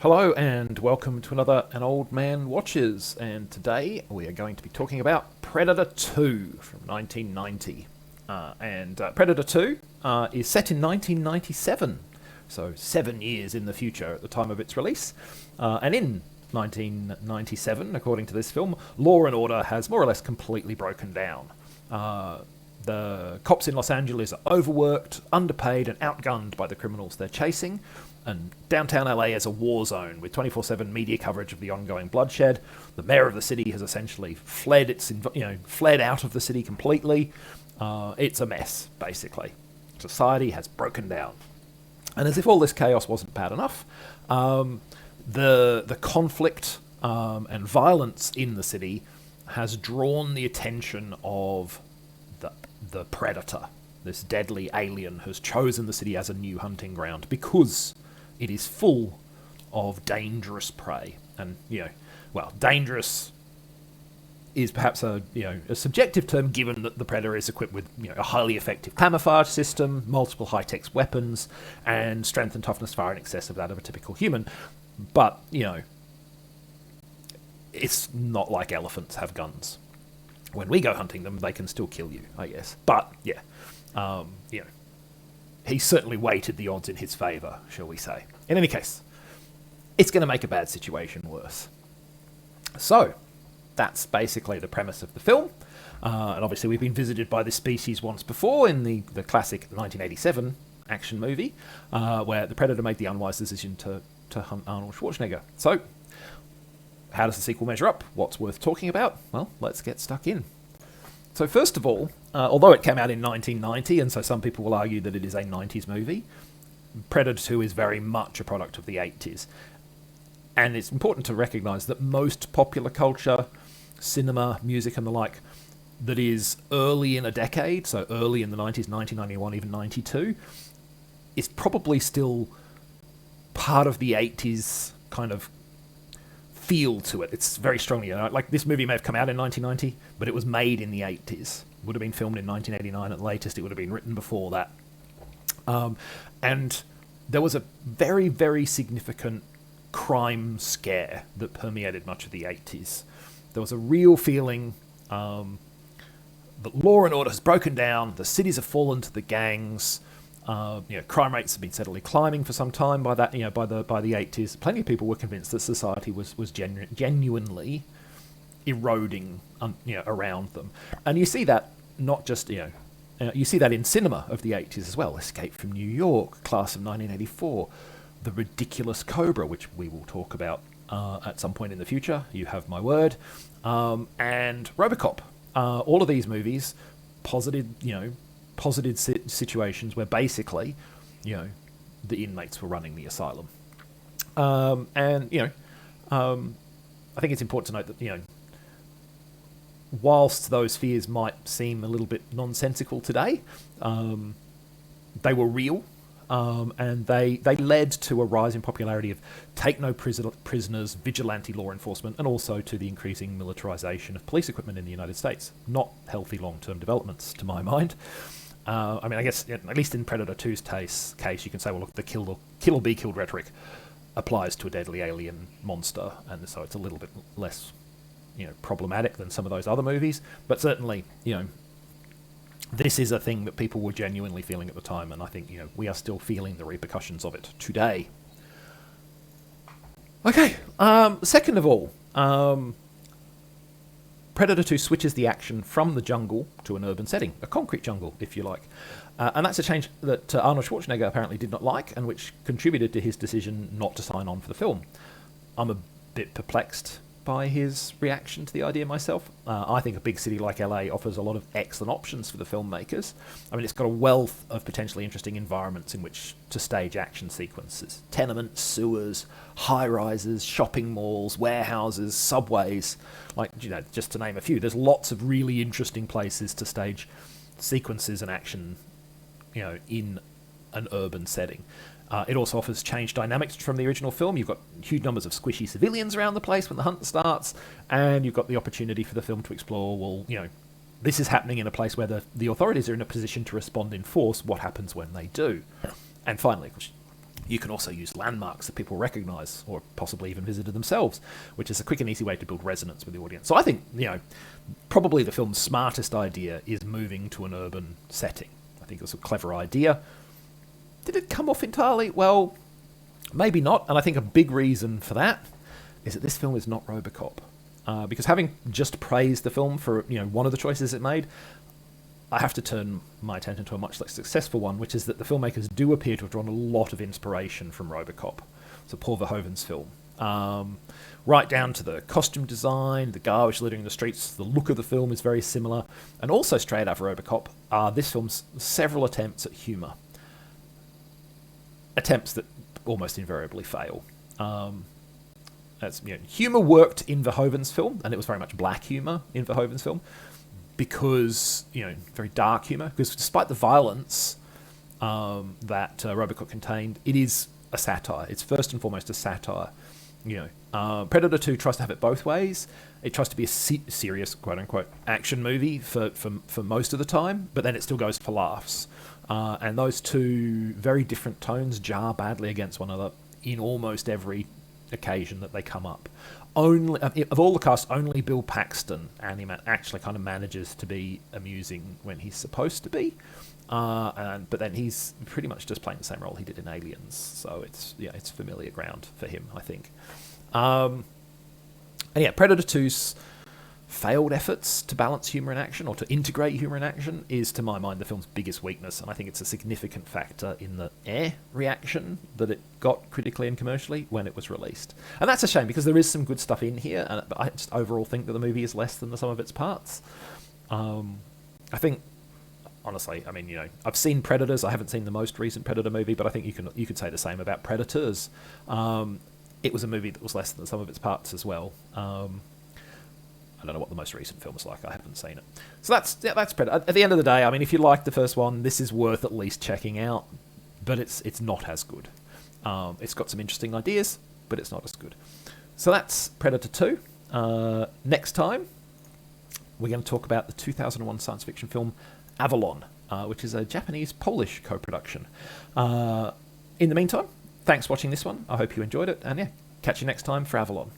Hello and welcome to another An Old Man Watches, and today we are going to be talking about Predator 2 from 1990. Predator 2 is set in 1997, so 7 years in the future at the time of its release. And in 1997, according to this film, law and order has more or less completely broken down. The cops in Los Angeles are overworked, underpaid, and outgunned by the criminals they're chasing. And downtown LA is a war zone with 24/7 media coverage of the ongoing bloodshed. The mayor of the city has essentially fled out of the city completely. It's a mess, basically. Society has broken down. And as if all this chaos wasn't bad enough, the conflict and violence in the city has drawn the attention of the Predator. This deadly alien has chosen the city as a new hunting ground because it is full of dangerous prey. And, dangerous is perhaps a subjective term, given that the Predator is equipped with a highly effective camouflage system, multiple high-tech weapons, and strength and toughness far in excess of that of a typical human. But, it's not like elephants have guns. When we go hunting them, they can still kill you, I guess. But, he certainly weighted the odds in his favour, shall we say. In any case, it's going to make a bad situation worse. So, that's basically the premise of the film. And obviously we've been visited by this species once before in the classic 1987 action movie, where the Predator made the unwise decision to hunt Arnold Schwarzenegger. So, how does the sequel measure up? What's worth talking about? Well, let's get stuck in. So first of all, although it came out in 1990, and so some people will argue that it is a 90s movie, Predator 2 is very much a product of the 80s. And it's important to recognise that most popular culture, cinema, music and the like, that is early in a decade, so early in the 90s, 1991, even 92, is probably still part of the 80s kind of feel to it. It's very strongly, like this movie may have come out in 1990, but it was made in the 80s. Would have been filmed in 1989 at the latest. It would have been written before that. And there was a very, very significant crime scare that permeated much of the 80s. There was a real feeling that law and order has broken down, the cities have fallen to the gangs. Crime rates have been steadily climbing for some time by that. By the 80s, plenty of people were convinced that society was genuinely eroding, around them. And you see that not just you see that in cinema of the 80s as well. Escape from New York, Class of 1984, The Ridiculous Cobra, which we will talk about at some point in the future. You have my word. And RoboCop. All of these movies posited situations where basically, the inmates were running the asylum. I think it's important to note that, whilst those fears might seem a little bit nonsensical today, they were real, and they led to a rise in popularity of take-no-prisoners, vigilante law enforcement, and also to the increasing militarization of police equipment in the United States. Not healthy long-term developments, to my mind. I guess, at least in Predator 2's case, you can say, well, look, the kill or be killed rhetoric applies to a deadly alien monster, and so it's a little bit less, problematic than some of those other movies. But certainly, this is a thing that people were genuinely feeling at the time, and I think, we are still feeling the repercussions of it today. Okay, second of all, Predator 2 switches the action from the jungle to an urban setting, a concrete jungle, if you like. And that's a change that Arnold Schwarzenegger apparently did not like, and which contributed to his decision not to sign on for the film. I'm a bit perplexed by his reaction to the idea myself. I think a big city like LA offers a lot of excellent options for the filmmakers. It's got a wealth of potentially interesting environments in which to stage action sequences. Tenements, sewers, high-rises, shopping malls, warehouses, subways, just to name a few. There's lots of really interesting places to stage sequences and action, in an urban setting. It also offers changed dynamics from the original film. You've got huge numbers of squishy civilians around the place when the hunt starts, and you've got the opportunity for the film to explore, this is happening in a place where the authorities are in a position to respond in force. What happens when they do? And finally, You can also use landmarks that people recognise or possibly even visited themselves, which is a quick and easy way to build resonance with the audience. So I think, probably the film's smartest idea is moving to an urban setting. I think it was a clever idea. Did it come off entirely? Well, maybe not. And I think a big reason for that is that this film is not RoboCop. Because having just praised the film for one of the choices it made, I have to turn my attention to a much less successful one, which is that the filmmakers do appear to have drawn a lot of inspiration from RoboCop. So Paul Verhoeven's film. Right down to the costume design, the garbage littering the streets, the look of the film is very similar. And also straight out of RoboCop are this film's several attempts at humour. Attempts that almost invariably fail. Humour worked in Verhoeven's film, and it was very much black humour in Verhoeven's film, because, very dark humour, because despite the violence that RoboCop contained, it is a satire. It's first and foremost a satire. Predator 2 tries to have it both ways. It tries to be a serious, quote-unquote, action movie for most of the time, but then it still goes for laughs. And those two very different tones jar badly against one another in almost every occasion that they come up. Only of all the cast, only Bill Paxton actually kind of manages to be amusing when he's supposed to be, but then he's pretty much just playing the same role he did in Aliens. So it's familiar ground for him, I think. Predator 2's failed efforts to balance humour and action, or to integrate humour and action, is to my mind the film's biggest weakness, and I think it's a significant factor in the reaction that it got critically and commercially when it was released. And that's a shame, because there is some good stuff in here, but I just overall think that the movie is less than the sum of its parts. I think, honestly, I've seen Predators. I haven't seen the most recent Predator movie, but I think you could say the same about Predators. It was a movie that was less than the sum of its parts as well. I don't know what the most recent film is like. I haven't seen it. So that's Predator. At the end of the day, if you like the first one, this is worth at least checking out. But it's not as good. It's got some interesting ideas, but it's not as good. So that's Predator 2. Next time, we're going to talk about the 2001 science fiction film Avalon, which is a Japanese-Polish co-production. In the meantime, thanks for watching this one. I hope you enjoyed it. And catch you next time for Avalon.